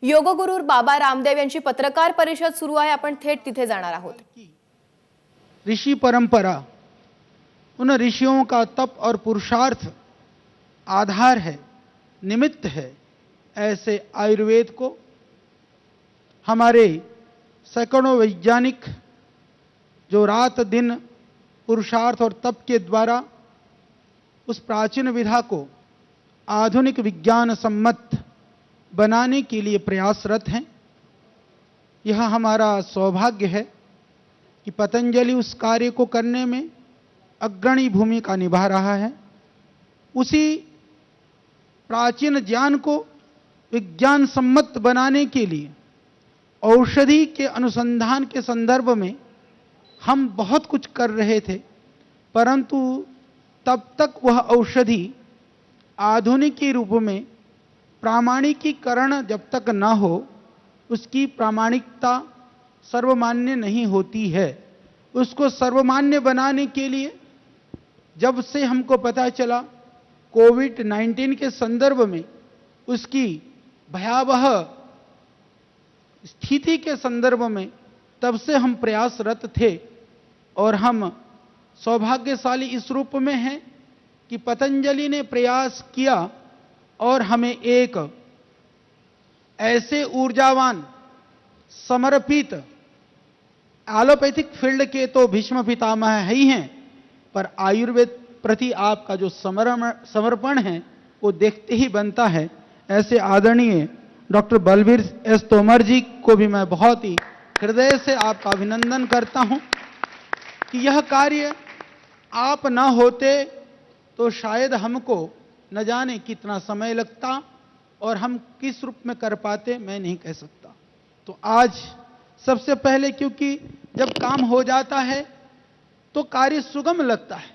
योगगुरु बाबा रामदेव यांची पत्रकार परिषद सुरू आहे। आपण थेट तिथे जाणार आहोत। ऋषि परंपरा, उन ऋषियों का तप और पुरुषार्थ आधार है, निमित्त है। ऐसे आयुर्वेद को हमारे सैकड़ों वैज्ञानिक जो रात दिन पुरुषार्थ और तप के द्वारा उस प्राचीन विधा को आधुनिक विज्ञान सम्मत बनाने के लिए प्रयासरत हैं। यह हमारा सौभाग्य है कि पतंजलि उस कार्य को करने में अग्रणी भूमिका निभा रहा है। उसी प्राचीन ज्ञान को विज्ञान सम्मत बनाने के लिए औषधि के अनुसंधान के संदर्भ में हम बहुत कुछ कर रहे थे, परंतु तब तक वह औषधि आधुनिक के रूप में प्रामाणिकीकरण जब तक न हो, उसकी प्रामाणिकता सर्वमान्य नहीं होती है। उसको सर्वमान्य बनाने के लिए जब से हमको पता चला कोविड-19 के संदर्भ में उसकी भयावह स्थिति के संदर्भ में, तब से हम प्रयासरत थे और हम सौभाग्यशाली इस रूप में हैं कि पतंजलि ने प्रयास किया और हमें एक ऐसे ऊर्जावान समर्पित, एलोपैथिक फील्ड के तो भीष्म पितामह है ही हैं, पर आयुर्वेद प्रति आपका जो समर्पण है वो देखते ही बनता है। ऐसे आदरणीय डॉक्टर बलबीर एस तोमर जी को भी मैं बहुत ही हृदय से आपका अभिनंदन करता हूं कि यह कार्य आप न होते तो शायद हमको न जाने कितना समय लगता और हम किस रूप में कर पाते, मैं नहीं कह सकता। तो आज सबसे पहले, क्योंकि जब काम हो जाता है तो कार्य सुगम लगता है,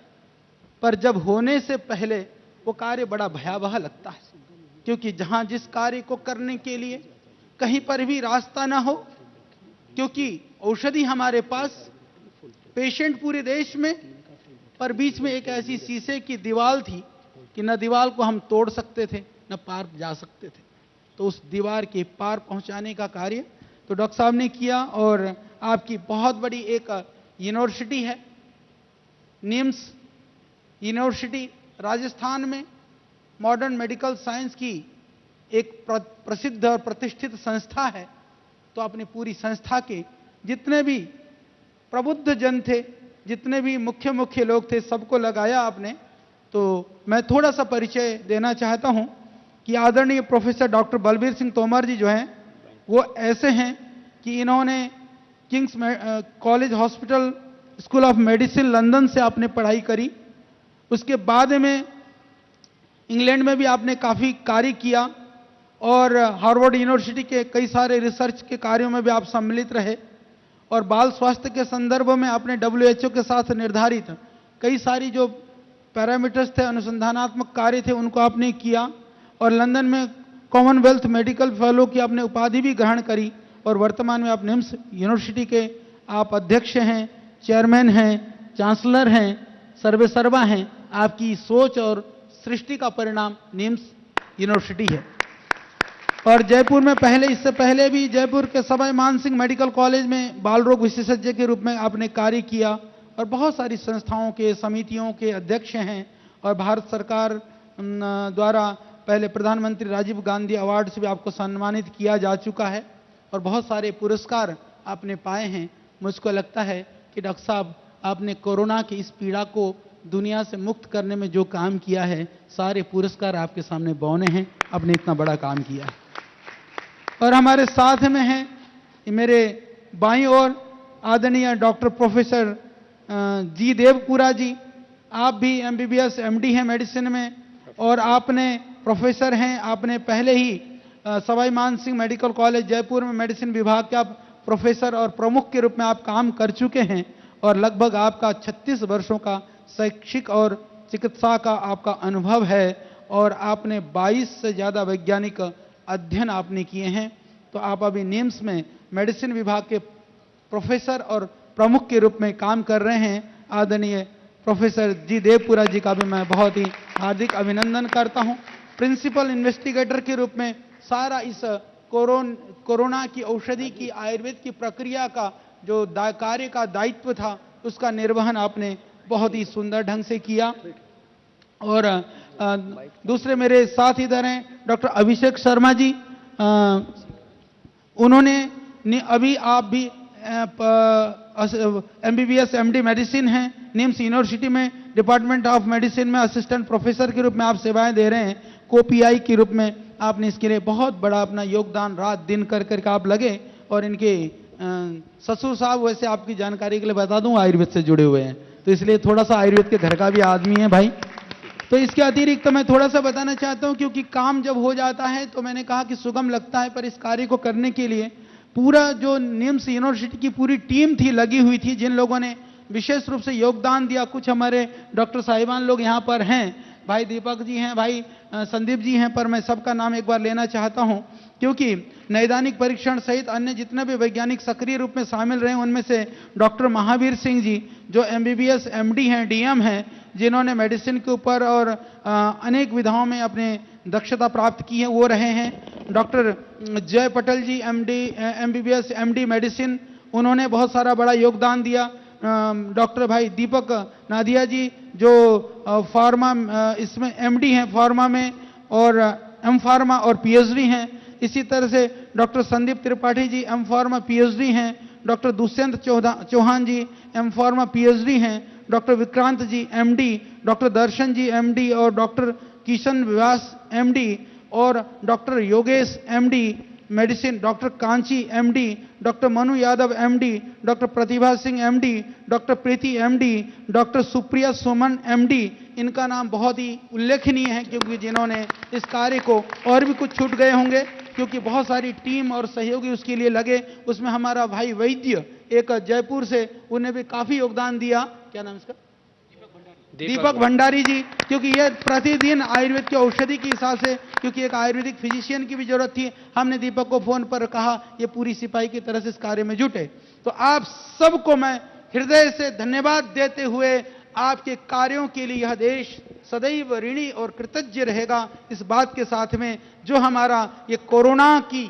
पर जब होने से पहले वो कार्य बड़ा भयावह लगता है, क्योंकि जहां जिस कार्य को करने के लिए कहीं पर भी रास्ता ना हो, क्योंकि औषधि हमारे पास, पेशेंट पूरे देश में, पर बीच में एक ऐसी शीशे की दीवार थी कि न दीवार को हम तोड़ सकते थे न पार जा सकते थे। तो उस दीवार के पार पहुंचाने का कार्य तो डॉक्टर साहब ने किया। और आपकी बहुत बड़ी एक यूनिवर्सिटी है, निम्स यूनिवर्सिटी राजस्थान में, मॉडर्न मेडिकल साइंस की एक प्रसिद्ध और प्रतिष्ठित संस्था है। तो अपनी पूरी संस्था के जितने भी प्रबुद्ध जन थे, जितने भी मुख्य लोग थे, सबको लगाया आपने। तो मैं थोड़ा सा परिचय देना चाहता हूं कि आदरणीय प्रोफेसर डॉक्टर बलबीर सिंह तोमर जी जो हैं वो ऐसे हैं कि इन्होंने Kings college hospital school of medicine London से आपने पढ़ाई करी। उसके बाद में इंग्लैंड में भी आपने काफ़ी कार्य किया और हार्वर्ड यूनिवर्सिटी के कई सारे रिसर्च के कार्यों में भी आप सम्मिलित रहे। और बाल स्वास्थ्य के संदर्भ में आपने WHO के साथ निर्धारित कई सारी जो पैरामीटर्स थे, अनुसंधानात्मक कार्य थे, उनको आपने किया। और लंदन में कॉमनवेल्थ मेडिकल फेलो की आपने उपाधि भी ग्रहण करी। और वर्तमान में आप निम्स यूनिवर्सिटी के आप अध्यक्ष हैं, चेयरमैन हैं, चांसलर हैं, सर्वेसर्वा हैं। आपकी सोच और सृष्टि का परिणाम निम्स यूनिवर्सिटी है। और जयपुर में पहले, इससे पहले भी जयपुर के सवाई मानसिंह मेडिकल कॉलेज में बाल रोग विशेषज्ञ के रूप में आपने कार्य किया और बहुत सारी संस्थाओं के, समितियों के अध्यक्ष हैं। और भारत सरकार द्वारा पहले प्रधानमंत्री राजीव गांधी अवार्ड से भी आपको सम्मानित किया जा चुका है और बहुत सारे पुरस्कार आपने पाए हैं। मुझको लगता है कि डॉक्टर साहब, आपने कोरोना की इस पीड़ा को दुनिया से मुक्त करने में जो काम किया है, सारे पुरस्कार आपके सामने बौने हैं। आपने इतना बड़ा काम किया है। और हमारे साथ में हैं मेरे बाईं ओर आदरणीय डॉक्टर प्रोफेसर जी देवपुरा जी। आप भी MBBS MD हैं मेडिसिन में और आपने प्रोफेसर हैं। आपने पहले ही सवाई मानसिंह मेडिकल कॉलेज जयपुर में मेडिसिन विभाग के आप प्रोफेसर और प्रमुख के रूप में आप काम कर चुके हैं। और लगभग आपका 36 वर्षों का शैक्षिक और चिकित्सा का आपका अनुभव है और आपने 22 से ज़्यादा वैज्ञानिक अध्ययन आपने किए हैं। तो आप अभी निम्स में मेडिसिन विभाग के प्रोफेसर और प्रमुख के रूप में काम कर रहे हैं। आदरणीय प्रोफेसर जी देवपुरा जी का भी मैं बहुत ही हार्दिक अभिनंदन करता हूं। प्रिंसिपल इन्वेस्टिगेटर के रूप में सारा इस कोरोना की औषधि की आयुर्वेद की प्रक्रिया का जो कार्य का दायित्व था उसका निर्वहन आपने बहुत ही सुंदर ढंग से किया। और दूसरे मेरे साथ इधर हैं डॉक्टर अभिषेक शर्मा जी। उन्होंने अभी आप भी एमबीबीएस एमडी मेडिसिन हैं, निम्स यूनिवर्सिटी में डिपार्टमेंट ऑफ मेडिसिन में असिस्टेंट प्रोफेसर के रूप में आप सेवाएं दे रहे हैं, को पीआई के रूप में आपने इसके लिए बहुत बड़ा अपना योगदान रात दिन कर करके आप लगे। और इनके ससुर साहब वैसे आपकी जानकारी के लिए बता दूं आयुर्वेद से जुड़े हुए हैं, तो इसलिए थोड़ा सा आयुर्वेद के घर का भी आदमी है भाई। तो इसके अतिरिक्त तो मैं थोड़ा सा बताना चाहता हूं, क्योंकि काम जब हो जाता है तो मैंने कहा कि सुगम लगता है, पर इस कार्य को करने के लिए पूरा जो निम्स यूनिवर्सिटी की पूरी टीम थी लगी हुई थी, जिन लोगों ने विशेष रूप से योगदान दिया। कुछ हमारे डॉक्टर साहिबान लोग यहाँ पर हैं, भाई दीपक जी हैं, भाई संदीप जी हैं, पर मैं सबका नाम एक बार लेना चाहता हूं, क्योंकि नैदानिक परीक्षण सहित अन्य जितने भी वैज्ञानिक सक्रिय रूप में शामिल रहे उनमें से डॉक्टर महावीर सिंह जी जो एमबीबीएस एमडी हैं, डीएम हैं, जिन्होंने मेडिसिन के ऊपर और अनेक विधाओं में अपने दक्षता प्राप्त की है, वो रहे हैं। डॉक्टर जय पटेल जी एमबीबीएस एमडी मेडिसिन, उन्होंने बहुत सारा बड़ा योगदान दिया। डॉक्टर भाई दीपक नादिया जी जो फार्मा इसमें एमडी हैं फार्मा में, और एम फार्मा और पीएचडी हैं। इसी तरह से doctor Sandeep Tripathi ji M pharma PhD हैं। Doctor Dushyant Chauhan ji M pharma PhD हैं। Doctor Vikrant ji MD, doctor Darshan ji MD, और डॉक्टर किशन व्यास एमडी, और doctor Yogesh MD medicine, doctor Kanchi MD, doctor Manu Yadav MD, doctor Pratibha Singh MD, doctor Preeti MD, doctor Supriya Suman MD. इनका नाम बहुत ही उल्लेखनीय है, क्योंकि जिन्होंने इस कार्य को, और भी कुछ छूट गए होंगे क्योंकि बहुत सारी टीम और सहयोगी उसके लिए लगे। उसमें हमारा भाई वैद्य एक जयपुर से, उन्हें भी काफी योगदान दिया। क्या नाम इसका? दीपक भंडारी जी, क्योंकि ये प्रतिदिन आयुर्वेद की औषधि के हिसाब से, क्योंकि एक आयुर्वेदिक फिजिशियन की भी जरूरत थी, हमने दीपक को फोन पर कहा ये पूरी सिपाही की तरह से इस कार्य में जुटे। तो आप सबको मैं हृदय से धन्यवाद देते हुए आपके कार्यों के लिए यह देश सदैव ऋणी और कृतज्ञ रहेगा, इस बात के साथ में जो हमारा ये कोरोना की।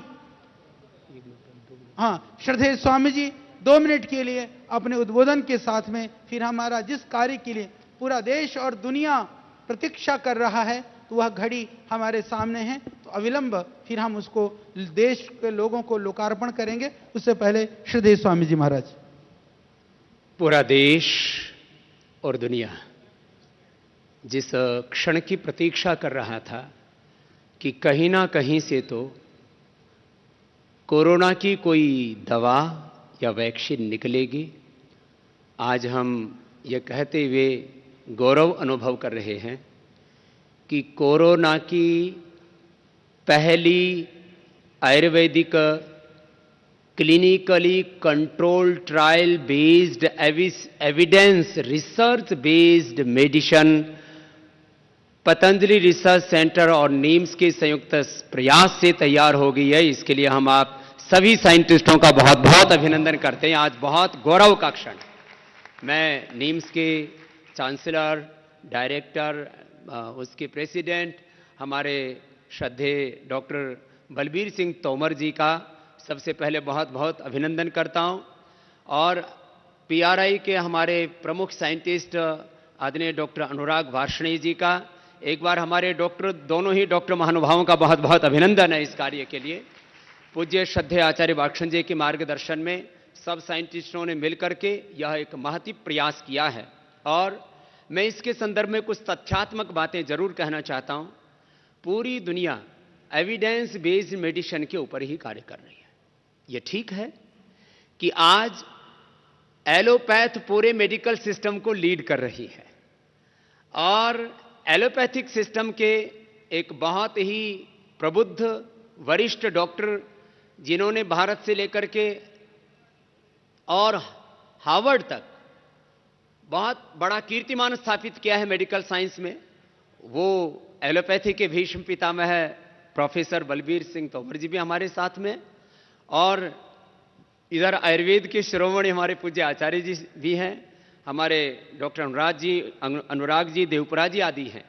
श्रद्धेय स्वामी जी 2 मिनट के लिए अपने उद्बोधन के साथ में, फिर हमारा जिस कार्य के लिए पूरा देश और दुनिया प्रतीक्षा कर रहा है, तो वह घड़ी हमारे सामने है, तो अविलंब फिर हम उसको देश के लोगों को लोकार्पण करेंगे। उससे पहले श्रद्धेय स्वामी जी महाराज। पूरा देश और दुनिया जिस क्षण की प्रतीक्षा कर रहा था कि कहीं ना कहीं से तो कोरोना की कोई दवा या वैक्सीन निकलेगी, आज हम ये कहते हुए गौरव अनुभव कर रहे हैं कि कोरोना की पहली Ayurvedic clinically control trial based evidence research based medicine Patanjali research centre और नीम्स के संयुक्त प्रयास से तैयार हो गई है। इसके लिए हम आप सभी साइंटिस्टों का बहुत बहुत अभिनंदन करते हैं। आज बहुत गौरव का क्षण। मैं नीम्स के चांसलर, डायरेक्टर, उसके प्रेसिडेंट हमारे श्रद्धेय डॉक्टर बलबीर सिंह तोमर जी का सबसे पहले बहुत बहुत अभिनंदन करता हूं, और पीआरआई के हमारे प्रमुख साइंटिस्ट आदरणीय डॉक्टर अनुराग वार्ष्णेय जी का एक बार हमारे डॉक्टर, दोनों ही डॉक्टर महानुभावों का बहुत बहुत अभिनंदन है इस कार्य के लिए। पूज्य श्रद्धेय आचार्य वात्स्यन जी के मार्गदर्शन में सब साइंटिस्टों ने मिलकर के यह एक महती प्रयास किया है, और मैं इसके संदर्भ में कुछ तथ्यात्मक बातें जरूर कहना चाहता हूं। पूरी दुनिया एविडेंस बेस्ड मेडिसिन के ऊपर ही कार्य कर रही है। यह ठीक है कि आज एलोपैथ पूरे मेडिकल सिस्टम को लीड कर रही है, और एलोपैथिक सिस्टम के एक बहुत ही प्रबुद्ध वरिष्ठ डॉक्टर, जिन्होंने भारत से लेकर के और हार्वर्ड तक बहुत बड़ा कीर्तिमान स्थापित किया है मेडिकल साइंस में, वो एलोपैथी के भीष्म पितामह प्रोफेसर बलबीर सिंह तोमर जी भी हमारे साथ में, और इधर आयुर्वेद के शिरोमणि हमारे पूज्य आचार्य जी भी हैं, हमारे डॉक्टर अनुराग जी, देवपुरा जी आदि हैं।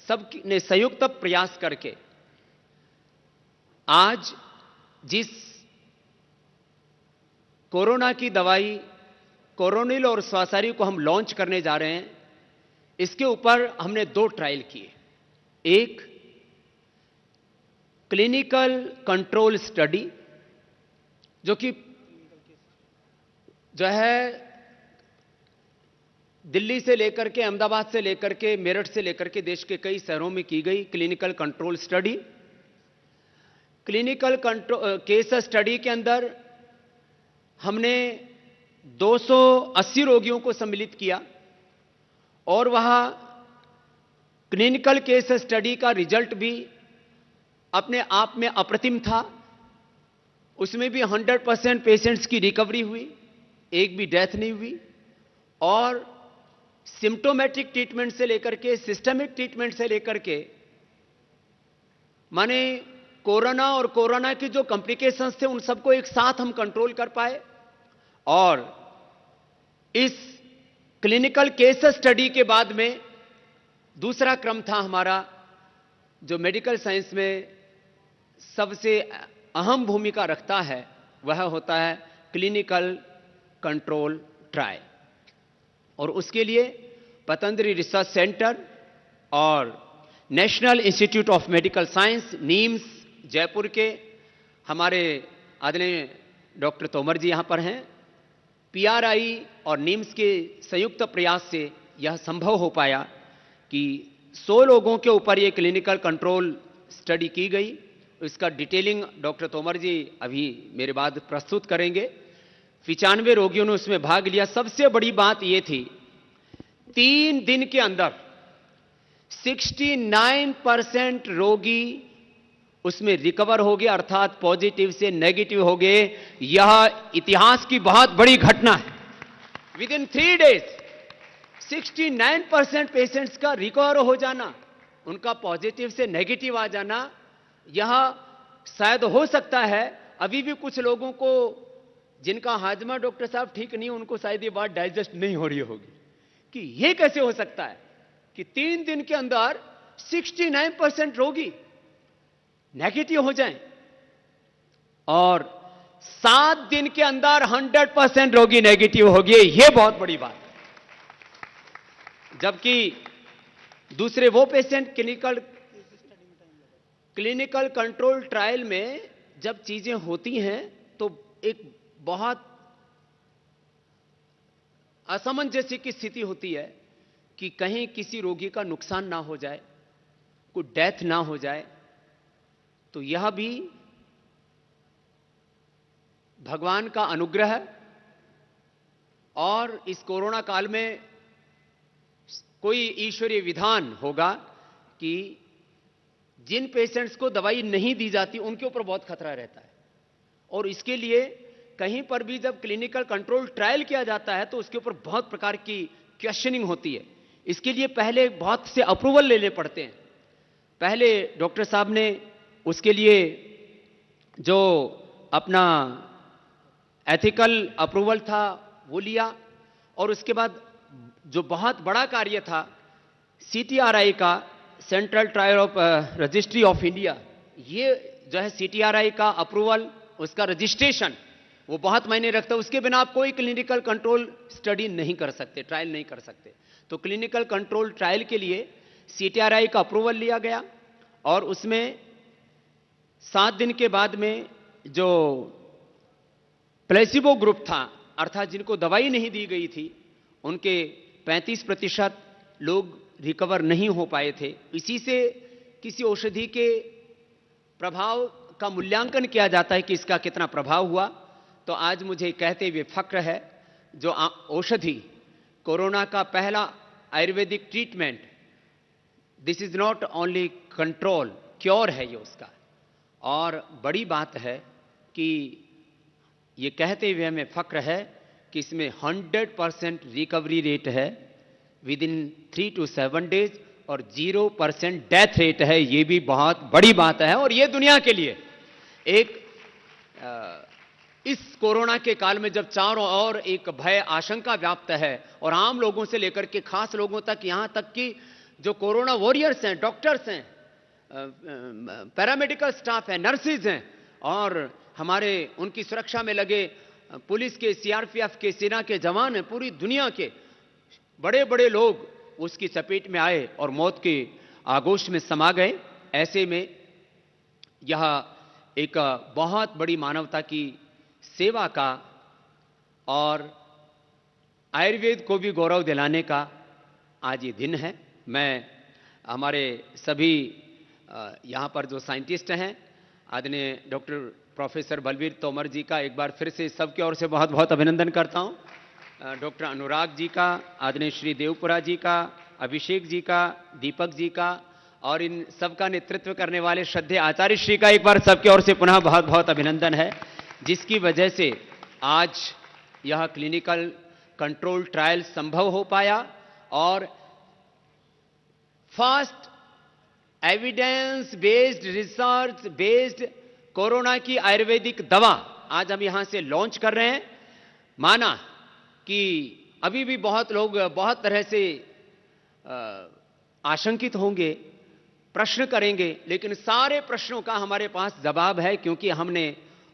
सब ने संयुक्त प्रयास करके आज जिस कोरोना की दवाई कोरोनिल और स्वासारी को हम लॉन्च करने जा रहे हैं, इसके ऊपर हमने 2 ट्रायल किए। एक क्लिनिकल कंट्रोल स्टडी, जो है दिल्ली से लेकर के, अहमदाबाद से लेकर के, मेरठ से लेकर के देश के कई शहरों में की गई clinical control study. Clinical case study के अंदर हमने 280 रोगियों को सम्मिलित किया और वहां क्लिनिकल केस स्टडी का रिजल्ट भी अपने आप में अप्रतिम था। उसमें भी 100% पेशेंट्स की रिकवरी हुई, एक भी डेथ नहीं हुई, और सिम्टोमेटिक ट्रीटमेंट से लेकर के सिस्टमिक ट्रीटमेंट से लेकर के, माने कोरोना और कोरोना के जो कॉम्प्लिकेशंस थे उन सबको एक साथ हम कंट्रोल कर पाए। और इस क्लिनिकल केस स्टडी के बाद में दूसरा क्रम था हमारा, जो मेडिकल साइंस में सबसे अहम भूमिका रखता है, वह होता है क्लिनिकल कंट्रोल ट्रायल। और उसके लिए पतंजलि रिसर्च सेंटर और national institute of medical science names Jaipur के हमारे आदरणीय डॉक्टर तोमर जी यहां पर हैं, पीआरआई और नीम्स के संयुक्त प्रयास से यह संभव हो पाया कि 100 लोगों के ऊपर यह क्लिनिकल कंट्रोल स्टडी की गई। इसका डिटेलिंग डॉक्टर तोमर जी अभी मेरे बाद प्रस्तुत करेंगे। 95 रोगियों ने उसमें भाग लिया। सबसे बड़ी बात यह थी, 3 दिन के अंदर 69% रोगी उसमें रिकवर हो गए, अर्थात पॉजिटिव से नेगेटिव हो गए। यह इतिहास की बहुत बड़ी घटना है। विद इन 3 डेज 69% पेशेंट्स का रिकवर हो जाना, उनका पॉजिटिव से नेगेटिव आ जाना, यह शायद हो सकता है अभी भी कुछ लोगों को जिनका हाजमा डॉक्टर साहब ठीक नहीं, उनको शायद ये बात डाइजेस्ट नहीं हो रही होगी कि यह कैसे हो सकता है कि 3 दिन के अंदर 69% रोगी नेगेटिव हो जाएं और 7 दिन के अंदर 100% रोगी नेगेटिव हो गए। यह बहुत बड़ी बात है। जबकि दूसरे वो पेशेंट क्लिनिकल कंट्रोल ट्रायल में जब चीजें होती हैं तो एक बहुत असमंजस्य की स्थिति होती है कि कहीं किसी रोगी का नुकसान ना हो जाए, कोई डेथ ना हो जाए। तो यह भी भगवान का अनुग्रह है। और इस कोरोना काल में कोई ईश्वरीय विधान होगा कि जिन पेशेंट्स को दवाई नहीं दी जाती उनके ऊपर बहुत खतरा रहता है। और इसके लिए कहीं पर भी जब क्लिनिकल कंट्रोल ट्रायल किया जाता है तो उसके ऊपर बहुत प्रकार की क्वेश्चनिंग होती है। इसके लिए पहले बहुत से अप्रूवल लेने पड़ते हैं। पहले डॉक्टर साहब ने उसके लिए जो अपना एथिकल अप्रूवल था वो लिया, और उसके बाद जो बहुत बड़ा कार्य था सीटीआरआई का, central trial of registry of India, ये जो है सीटीआरआई का अप्रूवल, उसका रजिस्ट्रेशन, वो बहुत मायने रखता है। उसके बिना आप कोई क्लिनिकल कंट्रोल स्टडी नहीं कर सकते, ट्रायल नहीं कर सकते। तो क्लिनिकल कंट्रोल ट्रायल के लिए सीटीआरआई का अप्रूवल लिया गया और उसमें 7 दिन के बाद में जो प्लेसिबो ग्रुप था, अर्थात जिनको दवाई नहीं दी गई थी, उनके 35% लोग रिकवर नहीं हो पाए थे। इसी से किसी औषधि के प्रभाव का मूल्यांकन किया जाता है कि इसका कितना प्रभाव हुआ। तो आज मुझे कहते हुए फक्र है, जो औषधि कोरोना का पहला Ayurvedic treatment, this is not only control, cure है ये उसका। और बड़ी बात है कि ये कहते हुए हमें फक्र है कि इसमें 100% रिकवरी रेट है विद इन 3 to 7 डेज और 0% डेथ रेट है। ये भी बहुत बड़ी बात है। और ये दुनिया के लिए एक इस कोरोना के काल में जब चारों ओर एक भय आशंका व्याप्त है और आम लोगों से लेकर के खास लोगों तक, यहां तक कि जो कोरोना वॉरियर्स हैं, डॉक्टर्स हैं, पैरामेडिकल स्टाफ है, नर्सेज हैं और हमारे उनकी सुरक्षा में लगे पुलिस के, सीआरपीएफ के, सेना के जवान हैं, पूरी दुनिया के बड़े बड़े लोग उसकी चपेट में आए और मौत के आगोश में समा गए। ऐसे में यह एक बहुत बड़ी मानवता की सेवा का और आयुर्वेद को भी गौरव दिलाने का आज ये दिन है। मैं हमारे सभी यहाँ पर जो साइंटिस्ट हैं, आदरणीय डॉक्टर प्रोफेसर बलवीर तोमर जी का एक बार फिर से सबके ओर से बहुत बहुत अभिनंदन करता हूँ। डॉक्टर अनुराग जी का, आदरणीय श्री देवपुरा जी का, अभिषेक जी का, दीपक जी का और इन सबका नेतृत्व करने वाले श्रद्धेय आचार्य श्री का एक बार सबके ओर से पुनः बहुत बहुत अभिनंदन है, जिसकी वजह से आज यह क्लिनिकल कंट्रोल ट्रायल संभव हो पाया और first evidence based, research based corona की आयुर्वेदिक दवा आज हम यहां से लॉन्च कर रहे हैं। माना कि अभी भी बहुत लोग बहुत तरह से आशंकित होंगे, प्रश्न करेंगे, लेकिन सारे प्रश्नों का हमारे पास जवाब है, क्योंकि हमने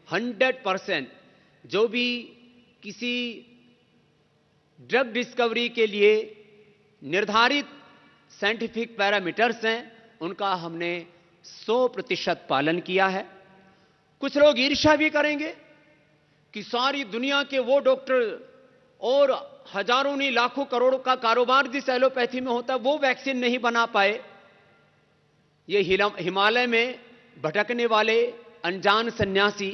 100% जो भी किसी ड्रग डिस्कवरी के लिए निर्धारित साइंटिफिक पैरामीटर्स हैं, उनका हमने 100% पालन किया है। कुछ लोग ईर्ष्या भी करेंगे कि सारी दुनिया के वो डॉक्टर और हजारों नहीं लाखों करोड़ों का कारोबार जिस एलोपैथी में होता है वो वैक्सीन नहीं बना पाए। ये हिमालय में भटकने वाले अनजान सन्यासी,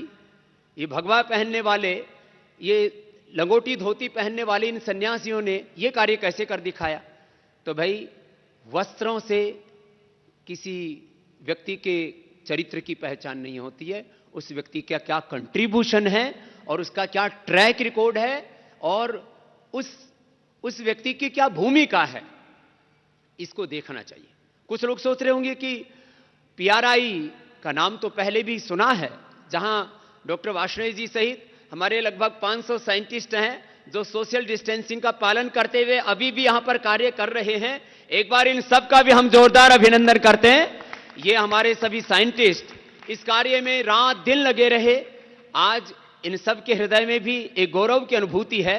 ये भगवा पहनने वाले, ये लंगोटी धोती पहनने वाले इन सन्यासियों ने ये कार्य कैसे कर दिखाया? तो भाई, वस्त्रों से किसी व्यक्ति के चरित्र की पहचान नहीं होती है, उस व्यक्ति का क्या कंट्रीब्यूशन है और उसका क्या ट्रैक रिकॉर्ड है और उस व्यक्ति की क्या भूमिका है, इसको देखना चाहिए। कुछ लोग सोच रहे होंगे कि पीआरआई का नाम तो पहले भी सुना है, जहां डॉक्टर वार्ष्णेय जी सहित हमारे लगभग 500 साइंटिस्ट हैं जो सोशल डिस्टेंसिंग का पालन करते हुए अभी भी यहां पर कार्य कर रहे हैं। एक बार इन सब का भी हम जोरदार अभिनंदन करते हैं। ये हमारे सभी साइंटिस्ट इस कार्य में रात दिन लगे रहे। आज इन सब के हृदय में भी एक गौरव की अनुभूति है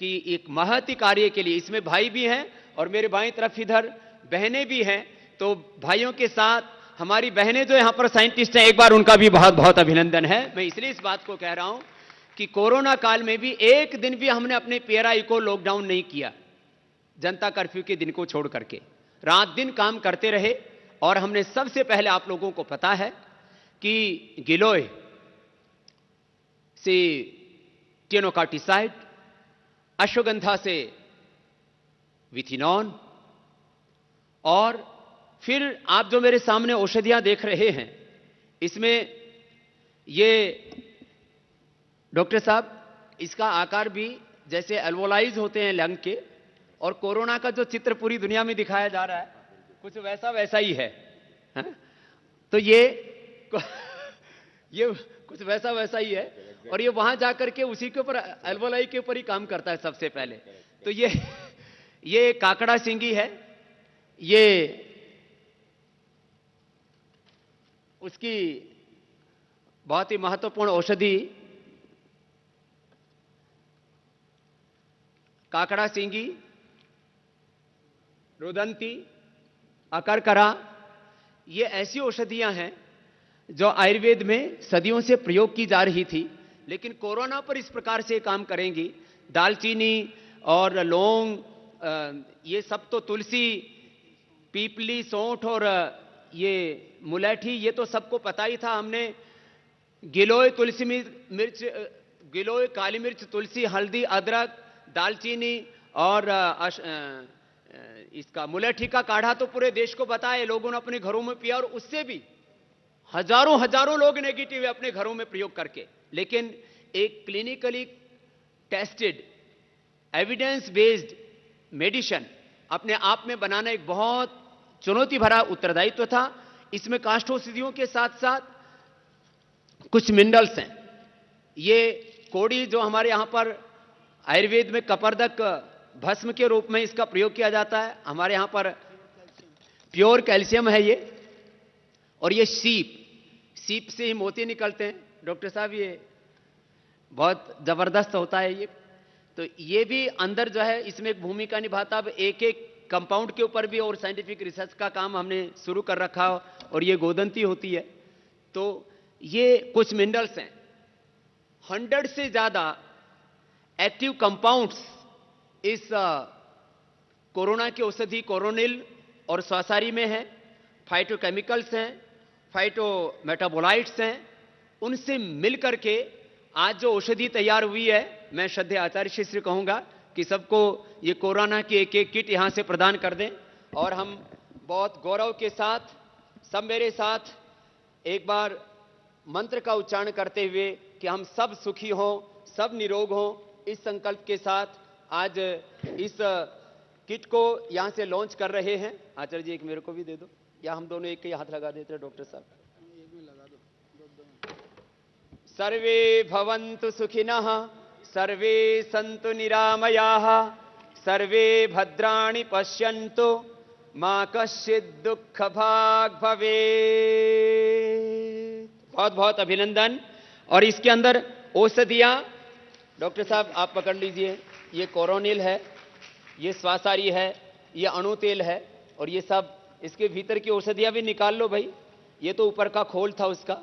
कि एक महती कार्य के लिए इसमें भाई भी हैं और मेरे बाईं तरफ इधर बहनें भी हैं। तो भाइयों के साथ हमारी बहनें जो यहां पर साइंटिस्ट हैं, एक बार उनका भी बहुत बहुत अभिनंदन है। मैं इसलिए इस बात को कह रहा हूं कि कोरोना काल में भी एक दिन भी हमने अपने पीआरआई को लॉकडाउन नहीं किया। जनता कर्फ्यू के दिन को छोड़ करके रात दिन काम करते रहे। और हमने सबसे पहले, आप लोगों को पता है कि गिलोय से टिनोकार्टिसाइड, अश्वगंधा से विथिनॉन, और फिर आप जो मेरे सामने औषधियां देख रहे हैं, इसमें ये डॉक्टर साहब, इसका आकार भी जैसे एल्वोलाइज होते हैं लंग के, और कोरोना का जो चित्र पूरी दुनिया में दिखाया जा रहा है कुछ वैसा ही है, हा? तो ये कुछ वैसा ही है, और ये वहां जाकर के उसी के ऊपर एल्वोलाई के ऊपर ही काम करता है सबसे पहले। तो ये काकड़ा सिंगी है, ये उसकी बहुत ही महत्वपूर्ण औषधि काकड़ा सिंगी, रुदंती, अकरकरा, ये ऐसी औषधियां हैं जो आयुर्वेद में सदियों से प्रयोग की जा रही थी, लेकिन कोरोना पर इस प्रकार से काम करेंगी। दालचीनी और लौंग, ये सब तो, तुलसी, पीपली, सौंठ और ये मुलैठी, ये तो सबको पता ही था। हमने गिलोय, तुलसी मिर्च, गिलोय, काली मिर्च, तुलसी, हल्दी, अदरक, दालचीनी और इसका मुलैठी का काढ़ा तो पूरे देश को बताया, लोगों ने अपने घरों में पिया, और उससे भी हजारों लोग नेगेटिव है अपने घरों में प्रयोग करके। लेकिन एक clinically tested, evidence based medicine अपने आप में बनाना एक बहुत चुनौती भरा उत्तरदायित्व था। इसमें काष्ठौषधियों के साथ साथ कुछ मिनरल्स हैं। ये कोड़ी जो हमारे यहां पर आयुर्वेद में कपर्दक भस्म के रूप में इसका प्रयोग किया जाता है, हमारे यहां पर प्योर कैल्शियम है ये। और ये सीप से ही मोती निकलते हैं, डॉक्टर साहब ये बहुत जबरदस्त होता है ये। तो ये भी अंदर जो है इसमें एक भूमिका निभाता। अब एक एक कंपाउंड के ऊपर भी और साइंटिफिक रिसर्च का काम हमने शुरू कर रखा और ये गोदंती होती है। तो ये कुछ मिनरल्स हैं, 100 से ज्यादा एक्टिव कंपाउंड्स इस कोरोना की औषधि कोरोनिल और स्वासारी में है। फाइटोकेमिकल्स हैं, फाइटोमेटाबोलाइट्स हैं, उनसे मिलकर के आज जो औषधि तैयार हुई है, मैं श्रद्धेय आचार्य श्री से कहूंगा कि सबको ये कोरोना की एक एक किट यहां से प्रदान कर दें। और हम बहुत गौरव के साथ सब मेरे साथ एक बार मंत्र का उच्चारण करते हुए कि हम सब सुखी हों, सब निरोग हों, इस संकल्प के साथ आज इस किट को यहां से लॉन्च कर रहे हैं। आचार्य जी एक मेरे को भी दे दो, या हम दोनों एक ही हाथ लगा देते हैं डॉक्टर साहब। सर्वे भवन्तु सुखिनः, सर्वे सन्तु निरामयाः, सर्वे भद्राणि पश्यन्तु, मा कश्चित् दुःख भाग् भवेत्। बहुत बहुत अभिनंदन। और इसके अंदर औषधियां डॉक्टर साहब आप पकड़ लीजिए, ये कोरोनिल है, ये स्वासारी है, ये अणु तेल है, और ये सब इसके भीतर की औषधियां भी निकाल लो भाई। ये तो ऊपर का खोल था उसका,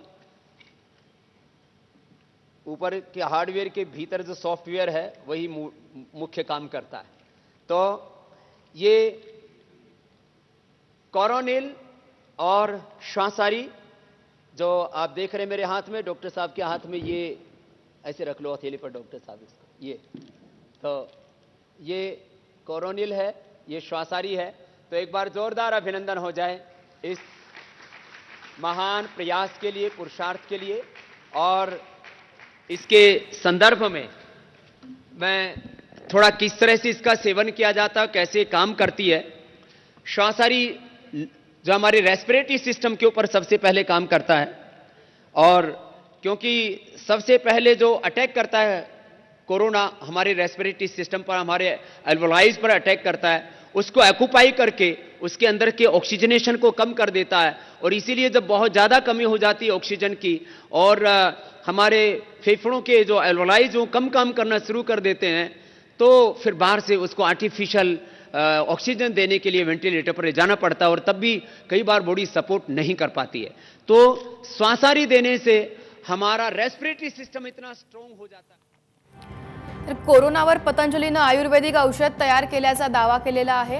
ऊपर के हार्डवेयर के भीतर जो सॉफ्टवेयर है वही मुख्य काम करता है। तो ये कोरोनिल और स्वासारी जो आप देख रहे हैं मेरे हाथ में, डॉक्टर साहब के हाथ में, ये ऐसे रख लो हथेली पर डॉक्टर साहब इसको। ये तो ये कोरोनिल है, ये स्वासारी है। तो एक बार जोरदार अभिनंदन हो जाए इस महान प्रयास के लिए, पुरुषार्थ के लिए। और इसके संदर्भ में मैं थोड़ा किस तरह से इसका सेवन किया जाता है, कैसे काम करती है। स्वासारी जो हमारे रेस्पिरेटरी सिस्टम के ऊपर सबसे पहले काम करता है, और क्योंकि सबसे पहले जो अटैक करता है कोरोना हमारे रेस्पिरेटरी सिस्टम पर, हमारे एल्वोलाइज पर अटैक करता है, उसको एक्यूपाई करके उसके अंदर के ऑक्सीजनेशन को कम कर देता है। और इसीलिए जब बहुत ज़्यादा कमी हो जाती है ऑक्सीजन की, और हमारे फेफड़ों के जो एल्वोलाइज वो कम काम करना शुरू कर देते हैं, तो फिर बाहर से उसको आर्टिफिशियल ऑक्सीजन देने के लिए वेंटिलेटर पर ले जाना पड़ता है, और तब भी कई बार बॉडी सपोर्ट नहीं कर पाती है। तो स्वासारी देने से हमारा रेस्पिरेटरी सिस्टम इतना स्ट्रॉन्ग हो जाता है। तर कोरोनावर पतंजलीनं आयुर्वेदिक औषध तयार केल्याचा दावा केलेला आहे।